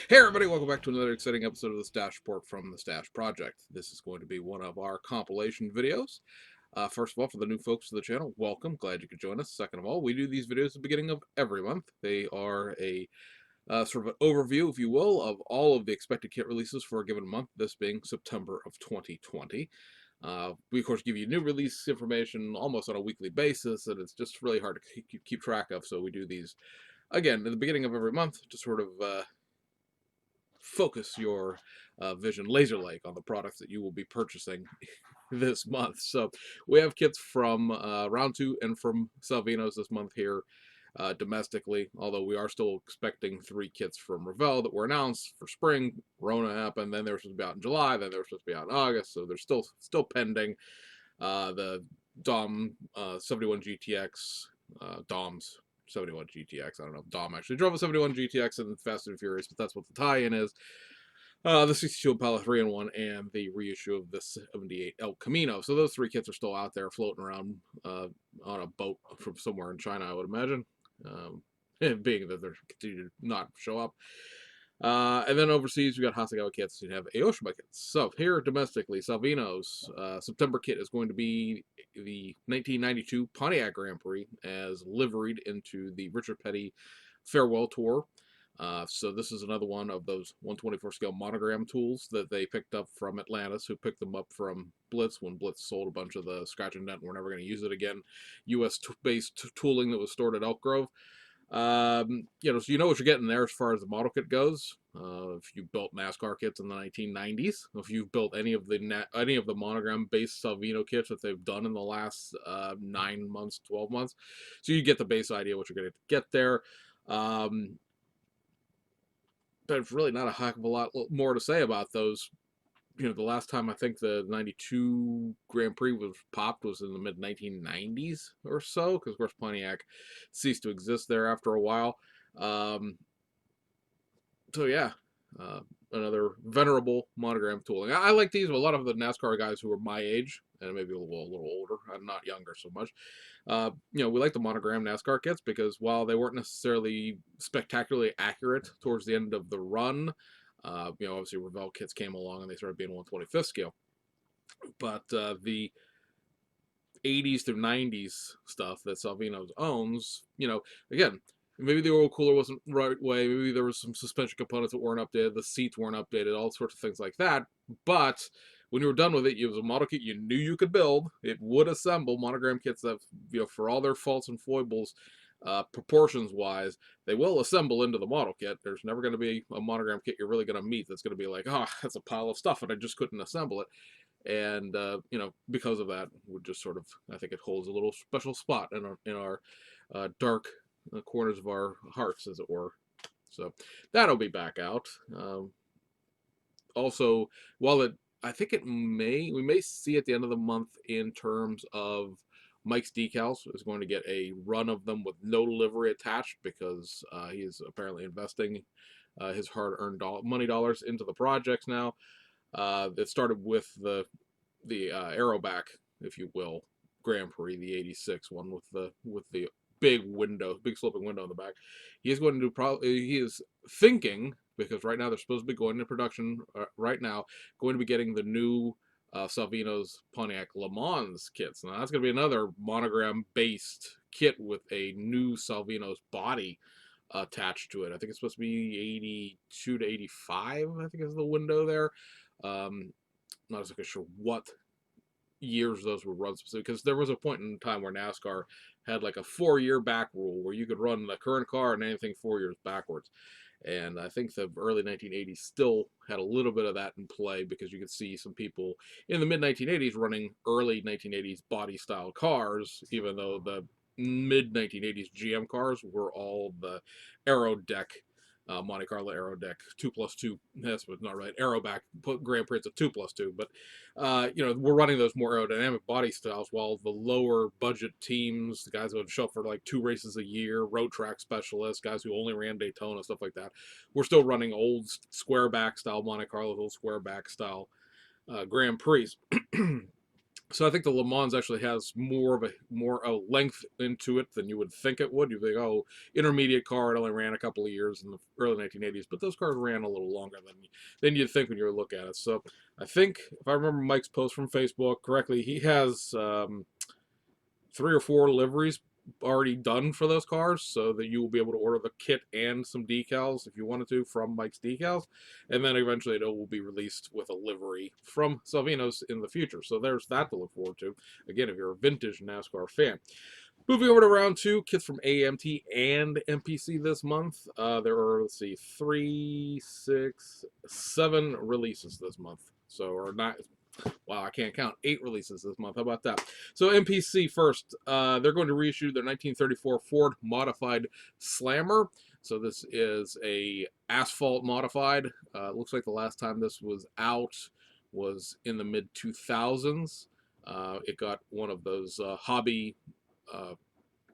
Hey everybody, welcome back to another exciting episode of the Stash Report from the Stash Project. This is going to be one of our compilation videos. First of all, for the new folks to the channel, welcome. Glad you could join us. Second of all, we do these videos at the beginning of every month. They are a sort of an overview, if you will, of all of the expected kit releases for a given month, this being September of 2020. We, of course, give you new release information almost on a weekly basis, and it's just really hard to keep track of, so we do these, again, at the beginning of every month to sort of focus your vision laser-like on the products that you will be purchasing this month. So we have kits from Round 2 and from Salvinos this month here domestically, although we are still expecting 3 kits from Revell that were announced for spring. Rona happened, then they were supposed to be out in July, then they were supposed to be out in August, so they're still pending. The Dom 71 GTX, Dom's 71 GTX. I don't know if Dom actually drove a 71 GTX in Fast and Furious, but that's what the tie-in is. The 62 Impala 3-in-1 and the reissue of the 78 El Camino. So those 3 kits are still out there floating around on a boat from somewhere in China, I would imagine. Being that they're continuing to not show up. And then overseas, we got Hasegawa kits. You have Aoshima kits. So here domestically, Salvino's September kit is going to be the 1992 Pontiac Grand Prix as liveried into the Richard Petty Farewell Tour. So this is another one of those 124 scale monogram tools that they picked up from Atlantis, who picked them up from Blitz when Blitz sold a bunch of the scratch and dent. We're never going to use it again. U.S.-based tooling that was stored at Elk Grove. So you know what you're getting there as far as the model kit goes. If you built NASCAR kits in the 1990s, if you've built any of the monogram-based Salvino kits that they've done in the last 9 months, 12 months, so you get the base idea what you're going to get there. There's really not a heck of a lot more to say about those. The last time I think the 92 Grand Prix was popped was in the mid 1990s or so, because of course Pontiac ceased to exist there after a while. Um, so yeah, another venerable monogram tooling. I like these. A lot of the NASCAR guys who are my age and maybe a little older. I'm not younger so much. We like the monogram NASCAR kits because while they weren't necessarily spectacularly accurate towards the end of the run, obviously Revell kits came along and they started being 1/25th scale. But the 80s through 90s stuff that Salvino's owns, again, maybe the oil cooler wasn't the right way. Maybe there was some suspension components that weren't updated. The seats weren't updated. All sorts of things like that. But when you were done with it, it was a model kit you knew you could build. It would assemble monogram kits that, for all their faults and foibles, proportions wise, they will assemble into the model kit. There's never going to be a monogram kit you're really going to meet that's going to be like, oh, that's a pile of stuff and I just couldn't assemble it. And because of that, we just sort of, I think it holds a little special spot in our dark corners of our hearts, as it were. So that'll be back out. Also, while I think we may see at the end of the month in terms of Mike's Decals is going to get a run of them with no livery attached because he is apparently investing his hard-earned money dollars into the projects now. It started with the Aeroback, if you will, Grand Prix, the '86 one with the big sloping window in the back. He is going to he is thinking, because right now they're supposed to be going into production right now, going to be getting the new Salvino's Pontiac Le Mans kits. Now that's going to be another monogram based kit with a new Salvino's body attached to it. I think it's supposed to be 82 to 85, I think is the window there. Not exactly sure what years those were run specifically, because there was a point in time where NASCAR had like a 4-year back rule where you could run the current car and anything 4 years backwards. And I think the early 1980s still had a little bit of that in play because you could see some people in the mid 1980s running early 1980s body style cars, even though the mid 1980s GM cars were all the Aero deck. Monte Carlo Aero deck 2+2. That's not right. Aeroback Grand Prix, it's a 2+2, but we're running those more aerodynamic body styles, while the lower budget teams, the guys that would show up for like 2 races a year, road track specialists, guys who only ran Daytona, stuff like that, we're still running old square back style Monte Carlo, old square back style Grand Prix. So I think the Le Mans actually has more a length into it than you would think it would. You think, oh, intermediate car, it only ran a couple of years in the early 1980s, but those cars ran a little longer than you'd think when you look at it. So I think if I remember Mike's post from Facebook correctly, he has 3 or 4 liveries already done for those cars, so that you will be able to order the kit and some decals if you wanted to from Mike's Decals, and then eventually it will be released with a livery from Salvino's in the future. So there's that to look forward to. Again, if you're a vintage NASCAR fan. Moving over to round two, kits from AMT and MPC this month. There are, let's see, 3, 6, 7 releases this month. So, or not, wow, I can't count. 8 releases this month. How about that? So MPC first, they're going to reissue their 1934 Ford modified Slammer. So this is a asphalt modified. Looks like the last time this was out was in the mid 2000s. It got one of those hobby,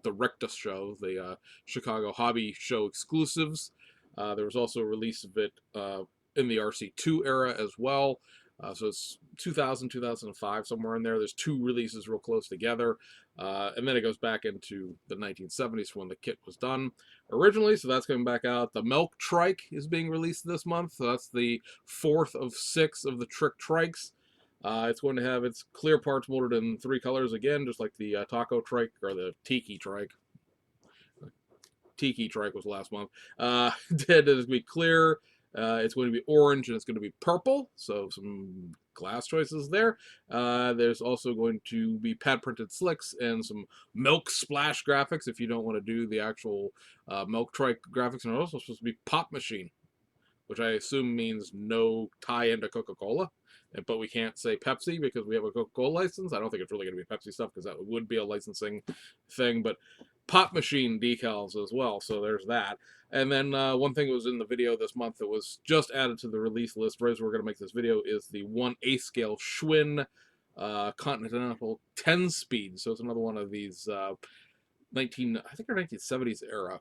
the Rectus show, the Chicago Hobby Show exclusives. There was also a release of it in the RC2 era as well. So it's 2000, 2005, somewhere in there. There's 2 releases real close together. And then it goes back into the 1970s when the kit was done originally. So that's coming back out. The Milk Trike is being released this month. So that's the 4th of 6 of the Trick Trikes. It's going to have its clear parts molded in 3 colors again, just like the Taco Trike or the Tiki Trike. Tiki Trike was last month. It is going to be clear. It's going to be orange and it's going to be purple. So some glass choices there. There's also going to be pad printed slicks and some milk splash graphics if you don't want to do the actual milk trike graphics. And it's also supposed to be pop machine, which I assume means no tie into Coca-Cola. But we can't say Pepsi because we have a Coca-Cola license. I don't think it's really going to be Pepsi stuff because that would be a licensing thing. But pop machine decals as well. So there's that. And then one thing that was in the video this month that was just added to the release list right as we're going to make this video is the 1/8 scale Schwinn Continental 10-speed. So it's another one of these I think they're 1970s era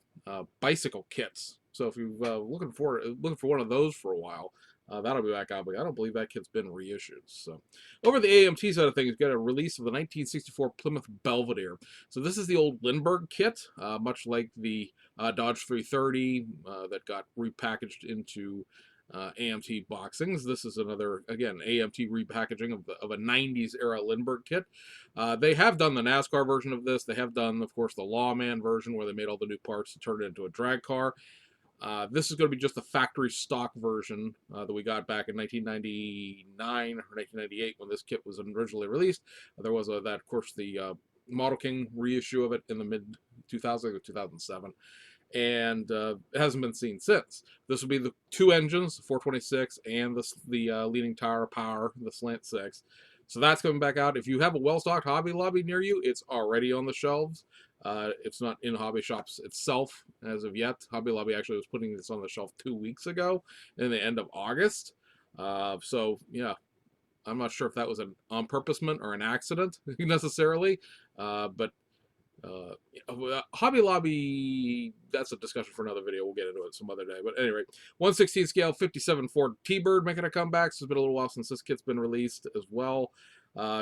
bicycle kits. So if you're looking for one of those for a while, that'll be back out. But I don't believe that kit's been reissued. So over the AMT side of things, got a release of the 1964 Plymouth Belvedere. So this is the old Lindbergh kit, much like the Dodge 330 that got repackaged into AMT boxings. This is another, again, AMT repackaging of a 90s era Lindbergh kit. They have done the NASCAR version of this. They have done, of course, the Lawman version where they made all the new parts to turn it into a drag car. This is going to be just the factory stock version that we got back in 1999 or 1998 when this kit was originally released. There was that, of course, the Model King reissue of it in the mid 2000s or 2007. And it hasn't been seen since. This will be the 2 engines, the 426 and the leading tower power, the Slant 6. So that's coming back out. If you have a well-stocked Hobby Lobby near you, it's already on the shelves. It's not in hobby shops itself as of yet. Hobby Lobby actually was putting this on the shelf 2 weeks ago in the end of August. So, yeah, I'm not sure if that was an on-purposement or an accident necessarily, but Hobby Lobby, that's a discussion for another video. We'll get into it some other day. But anyway, 1/16 scale 57 Ford T-Bird making a comeback. So it's been a little while since this kit's been released as well.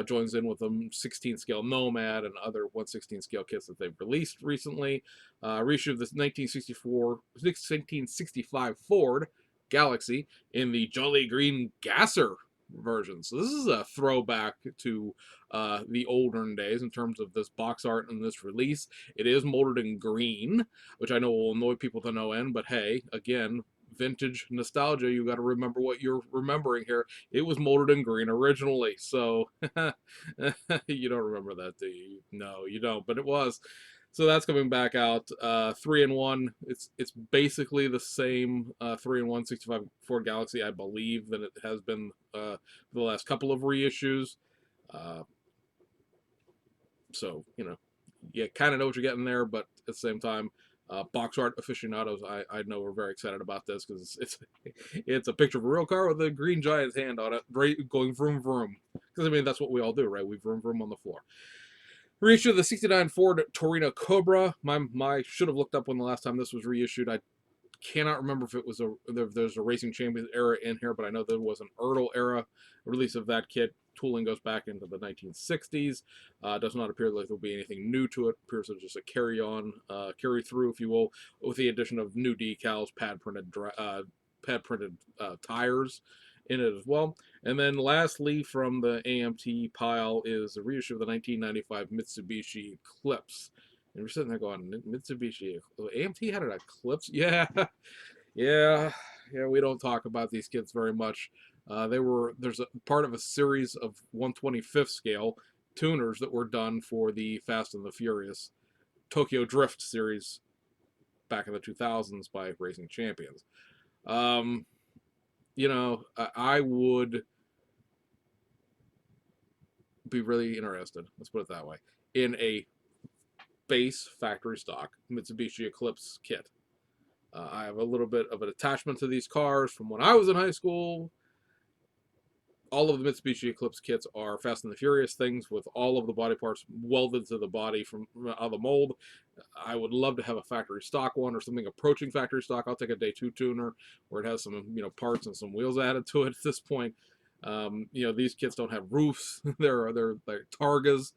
Joins in with the 16 scale Nomad and other 1/16 scale kits that they've released recently. Reissue of this 1965 Ford Galaxy in the Jolly Green Gasser version. So this is a throwback to the olden days in terms of this box art and this release. It is molded in green, which I know will annoy people to no end, but hey, again, vintage nostalgia, you got to remember what you're remembering here. It was molded in green originally, so you don't remember that, do you? No, you don't, but it was. So that's coming back out. 3-in-1. It's basically the same 3-in-1 65 Ford Galaxy, I believe, that it has been the last couple of reissues. So you kind of know what you're getting there, but at the same time, box art aficionados, I know we're very excited about this because it's a picture of a real car with a green giant's hand on it, right, going vroom vroom. Because I mean that's what we all do, right? We vroom vroom on the floor. Reissue of the 69 Ford Torino Cobra. My should have looked up when the last time this was reissued. I cannot remember if it was there's a Racing Champions era in here, but I know there was an Ertl era release of that kit. tooling goes back into the 1960s. Does not appear like there'll be anything new to it. Appears as just a carry through, if you will, with the addition of new decals, pad printed tires in it as well. And then lastly, from the AMT pile is a reissue of the 1995 Mitsubishi Eclipse. And we're sitting there going, Mitsubishi, AMT had an Eclipse? Yeah, yeah, yeah. We don't talk about these kids very much. There's a part of a series of 125th scale tuners that were done for the Fast and the Furious Tokyo Drift series back in the 2000s by Racing Champions. I would be really interested, let's put it that way, in a base factory stock Mitsubishi Eclipse kit. I have a little bit of an attachment to these cars from when I was in high school. All of the Mitsubishi Eclipse kits are Fast and the Furious things with all of the body parts welded to the body from out of the mold. I would love to have a factory stock one or something approaching factory stock. I'll take a day 2 tuner where it has some parts and some wheels added to it at this point. These kits don't have roofs. they're Targas.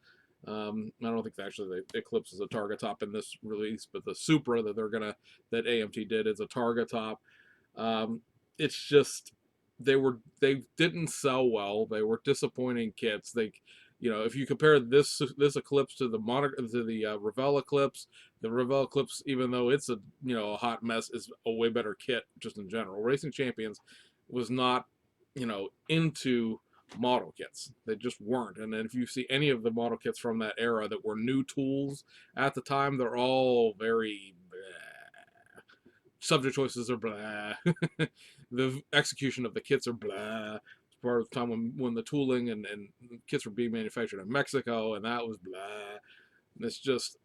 I don't think actually the Eclipse is a Targa top in this release, but the Supra that that AMT did is a Targa top. It's just they didn't sell well. They were disappointing kits. If you compare this Eclipse to the Revell Eclipse, the Revell Eclipse, even though it's a hot mess, is a way better kit just in general. Racing Champions was not into model kits. They just weren't. And then if you see any of the model kits from that era that were new tools at the time, they're all very bleh. Subject choices are blah. The execution of the kits are blah. It's part of the time when the tooling and kits were being manufactured in Mexico, and that was blah. And it's just,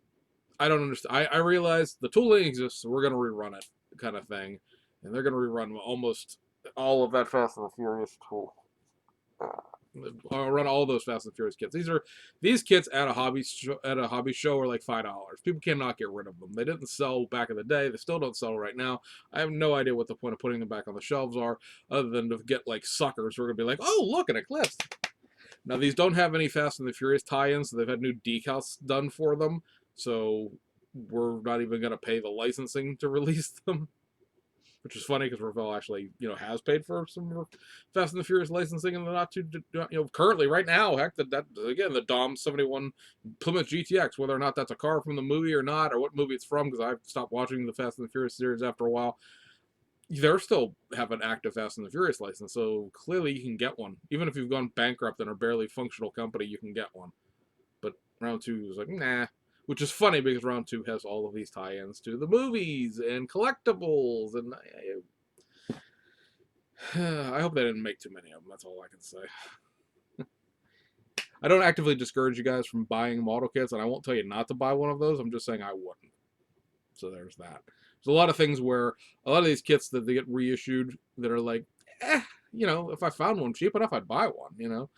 I don't understand. I realize the tooling exists, so we're going to rerun it, kind of thing. And they're going to rerun almost all of that Fast and the Furious tool. I'll run all those Fast and Furious kits. These kits at a hobby show are like $5. People cannot get rid of them. They didn't sell back in the day. They still don't sell right now. I have no idea what the point of putting them back on the shelves are, other than to get like suckers who are gonna be like, oh look, an Eclipse. Now these don't have any Fast and the Furious tie-ins, so they've had new decals done for them. So we're not even gonna pay the licensing to release them. Which is funny because Revell actually, has paid for some Fast and the Furious licensing in the not too, currently right now. Heck, the Dom 71 Plymouth GTX, whether or not that's a car from the movie or not, or what movie it's from, because I've stopped watching the Fast and the Furious series after a while. They still have an active Fast and the Furious license, so clearly you can get one. Even if you've gone bankrupt and are a barely functional company, you can get one. But Round 2 was like, nah. Which is funny because Round 2 has all of these tie-ins to the movies and collectibles, and I hope they didn't make too many of them. That's all I can say. I don't actively discourage you guys from buying model kits, and I won't tell you not to buy one of those. I'm just saying I wouldn't. So there's that. There's a lot of things where a lot of these kits that they get reissued that are like, if I found one cheap enough, I'd buy one.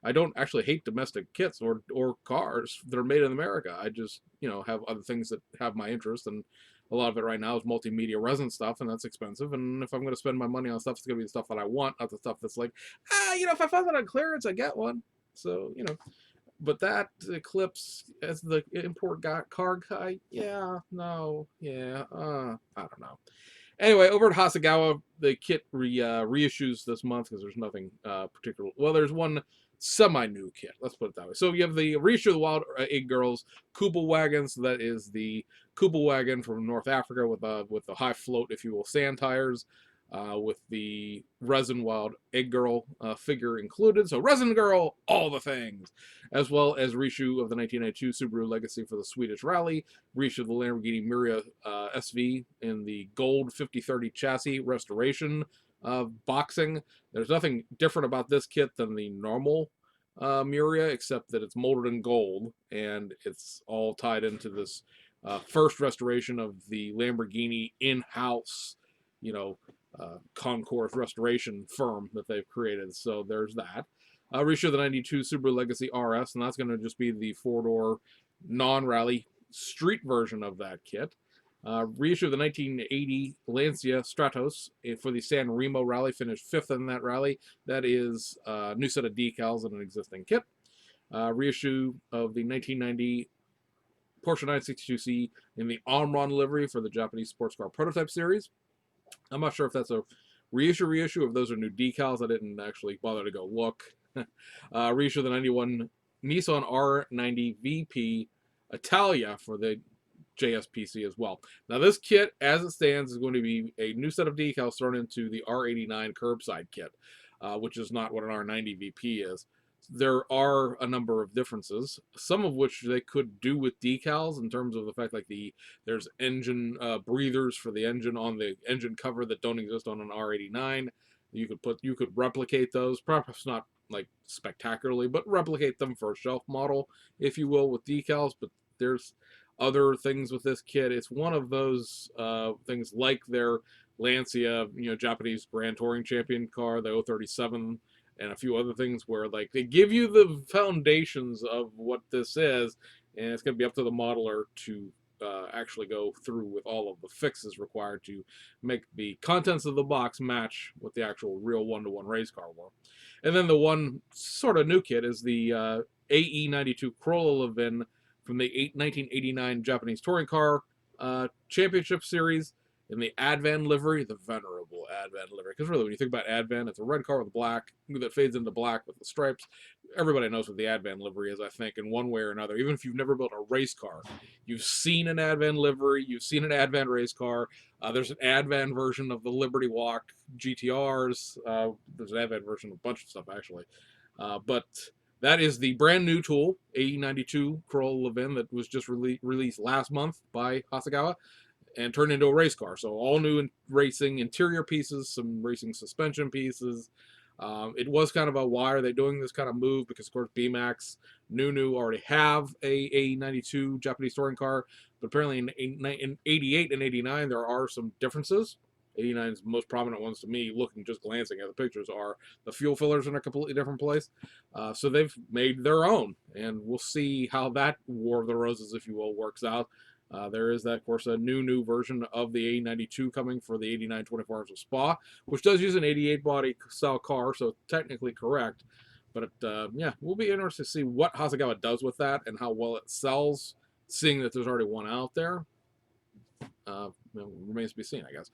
I don't actually hate domestic kits or cars that are made in America. I just, have other things that have my interest, and a lot of it right now is multimedia resin stuff, and that's expensive. And if I'm going to spend my money on stuff, it's going to be the stuff that I want, not the stuff that's like, if I find that on clearance, I get one. So, but that Eclipse as the import car guy, I don't know. Anyway, over at Hasegawa, the kit reissues this month because there's nothing particular. Well, there's one semi-new kit. Let's put it that way. So you have the reissue of the Wild Egg Girls Kubel wagon. So that is the Kubel wagon from North Africa with the high float, if you will, sand tires, with the Resin Wild Egg Girl figure included. So Resin Girl, all the things, as well as reissue of the 1992 Subaru Legacy for the Swedish Rally, reissue of the Lamborghini Miura SV in the gold 5030 chassis restoration boxing. There's nothing different about this kit than the normal Miura, except that it's molded in gold, and it's all tied into this first restoration of the Lamborghini in-house, Concours restoration firm that they've created. So there's that. Reissue of the 92 Subaru Legacy RS, and that's going to just be the four-door non-rally street version of that kit. Reissue of the 1980 Lancia Stratos for the San Remo Rally, finished 5th in that rally. That is a new set of decals and an existing kit. Reissue of the 1990 Porsche 962C in the Omron livery for the Japanese sports car prototype series. I'm not sure if that's a reissue, if those are new decals. I didn't actually bother to go look. Reissue of the 91 Nissan R90 VP Italia for the JSPC as well. Now, this kit, as it stands, is going to be a new set of decals thrown into the R89 curbside kit, which is not what an R90 VP is. There are a number of differences, some of which they could do with decals in terms of the fact like there's engine breathers for the engine on the engine cover that don't exist on an R89. You could replicate those, perhaps not like spectacularly, but replicate them for a shelf model, if you will, with decals. But there's other things with this kit. It's one of those things like their Lancia, Japanese Grand Touring Champion car, the 037, and a few other things where like they give you the foundations of what this is, and it's going to be up to the modeler to actually go through with all of the fixes required to make the contents of the box match what the actual real one-to-one race car were. And then the one sort of new kit is the AE92 Corolla Levin from the 1989 Japanese Touring Car Championship Series in the Advan livery, the venerable Advan livery. Because really, when you think about Advan, it's a red car with black that fades into black with the stripes. Everybody knows what the Advan livery is, I think, in one way or another. Even if you've never built a race car, you've seen an Advan livery, you've seen an Advan race car. There's an Advan version of the Liberty Walk GTRs. There's an Advan version of a bunch of stuff, actually. But that is the brand new tool, AE92 Corolla Levin, that was just released last month by Hasegawa and turned into a race car. So all new racing interior pieces, some racing suspension pieces. It was kind of a, why are they doing this kind of move? Because of course BMAX, Nunu already have a 92 Japanese touring car, but apparently in 88 and 89 there are some differences. 89's most prominent ones to me, looking just glancing at the pictures, are the fuel fillers in a completely different place. So they've made their own, and we'll see how that War of the Roses, if you will, works out. There is, that, of course, a new version of the A92 coming for the 89 24 Hours of Spa, which does use an 88 body style car, so technically correct. But yeah, we'll be interested to see what Hasegawa does with that and how well it sells, seeing that there's already one out there. Remains to be seen, I guess.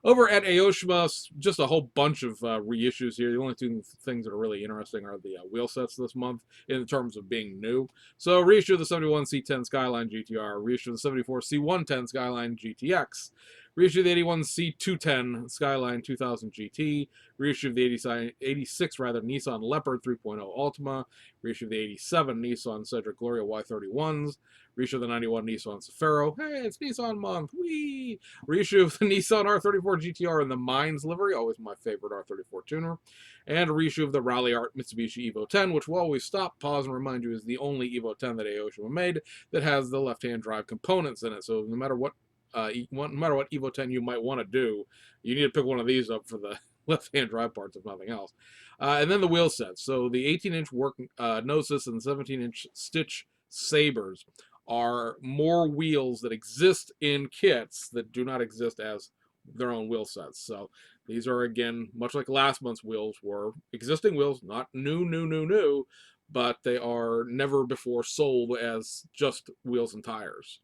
Over at Aoshima, just a whole bunch of reissues here. The only two things that are really interesting are the wheel sets this month in terms of being new. So reissue of the 71 C10 Skyline GTR, reissue of the 74 C110 Skyline GTX, reissue of the 81 C210 Skyline 2000 GT, reissue of the 86 Nissan Leopard 3.0 Ultima, reissue of the 87 Nissan Cedric Gloria Y31s, reissue of the 91 Nissan Safari. Hey, it's Nissan month. Whee! Reissue of the Nissan R34 GTR in the Mines livery, always my favorite R34 tuner. And a reissue of the Rally Art Mitsubishi Evo 10, which will always stop, pause, and remind you is the only Evo 10 that Aoshima made that has the left-hand drive components in it. So no matter what Evo 10 you might want to do, you need to pick one of these up for the left-hand drive parts, if nothing else. And then the wheel sets. So the 18-inch work Gnosis and 17-inch Stitch Sabres are more wheels that exist in kits that do not exist as their own wheel sets. So these are, again, much like last month's wheels were, existing wheels, not new, but they are never before sold as just wheels and tires.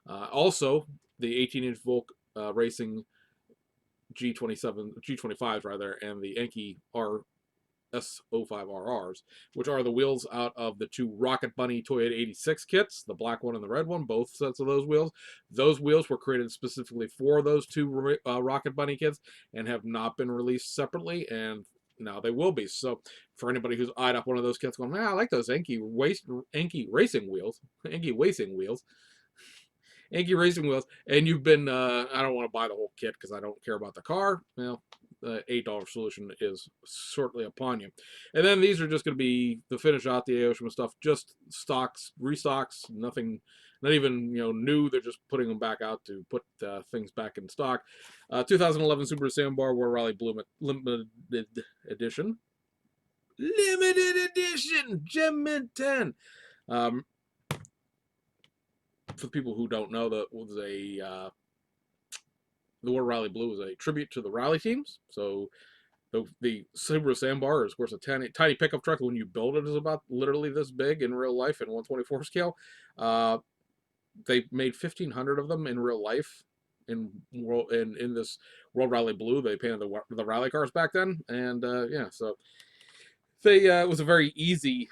Also, the 18-inch Volk Racing G25s rather, and the Enkei S05RRs, which are the wheels out of the two Rocket Bunny Toyota 86 kits, the black one and the red one, both sets of those wheels. Those wheels were created specifically for those two Rocket Bunny kits and have not been released separately, and now they will be. So for anybody who's eyed up one of those kits going, I like those Enkei racing wheels, Enkei racing wheels, Enkei racing wheels, and you've been, I don't want to buy the whole kit because I don't care about the car, well, the $8 solution is shortly upon you. And then these are just going to be, to finish out the Aoshima stuff, just stocks, restocks, nothing, not even new. They're just putting them back out to put things back in stock. 2011 Subaru Sambar War Rally Blue Limited Edition. Limited Edition! Gem Mint 10! For the people who don't know, that was a the World Rally Blue is a tribute to the rally teams. So the Subaru Sandbar is, of course, a tiny pickup truck. When you build it, is about literally this big in real life in 1/24 scale. Uh, they made 1,500 of them in real life in this World Rally Blue. They painted the rally cars back then, and yeah, so it was a very easy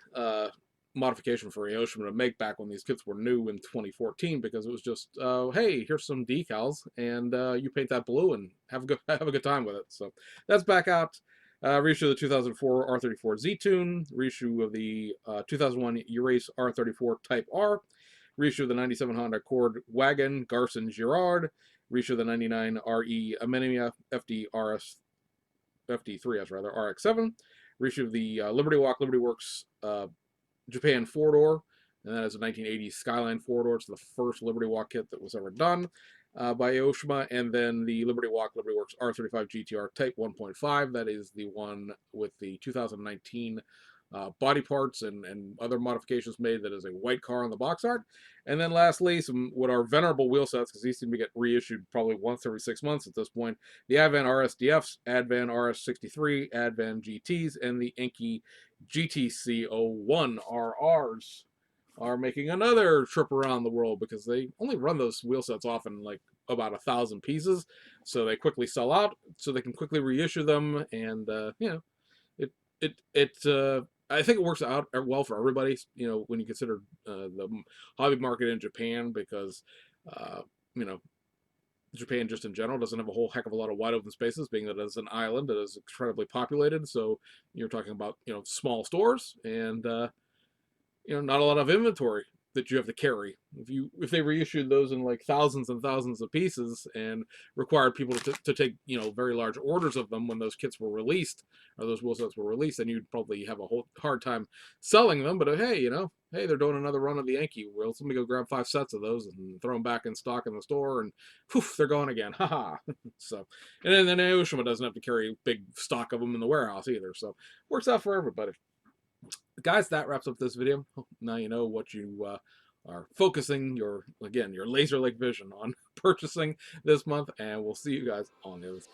modification for Aoshima to make back when these kits were new in 2014, because it was just, hey, here's some decals, and you paint that blue and have a good time with it. So that's back out. Reissue of the 2004 R34 Z-Tune, reissue of the 2001 Urace R34 Type R, reissue of the 97 Honda Accord Wagon Garson Girard, reissue of the 99 RE Anemia FD3S rather RX7, reissue of the Liberty Walk Liberty Works Japan 4-door, and that is a 1980s Skyline 4-door. It's the first Liberty Walk kit that was ever done by Aoshima, and then the Liberty Walk Liberty Works R35 GTR Type 1.5. That is the one with the 2019 body parts and other modifications made. That is a white car on the box art. And then lastly, some what are venerable wheel sets, because these seem to get reissued probably once every 6 months at this point. The Advan RSDFs, Advan RS63, Advan GTs, and the Enki GTC01 RRs are making another trip around the world, because they only run those wheel sets often like about 1,000 pieces, so they quickly sell out, so they can quickly reissue them. And you know, it I think it works out well for everybody, you know, when you consider the hobby market in Japan, because you know, Japan just in general doesn't have a whole heck of a lot of wide open spaces, being that it's an island that is incredibly populated. So you're talking about, you know, small stores, and you know, not a lot of inventory that you have to carry. If they reissued those in like thousands and thousands of pieces and required people to take, you know, very large orders of them when those kits were released, or those wheel sets were released, then you'd probably have a whole hard time selling them. But hey, you know, hey, they're doing another run of the Yankee wheels. Let me go grab 5 sets of those and throw them back in stock in the store, and poof, they're gone again. Haha. So, and then Aoshima doesn't have to carry big stock of them in the warehouse either. So works out for everybody. Guys, that wraps up this video. Now you know what you are focusing your laser-like vision on purchasing this month, and we'll see you guys on the other side.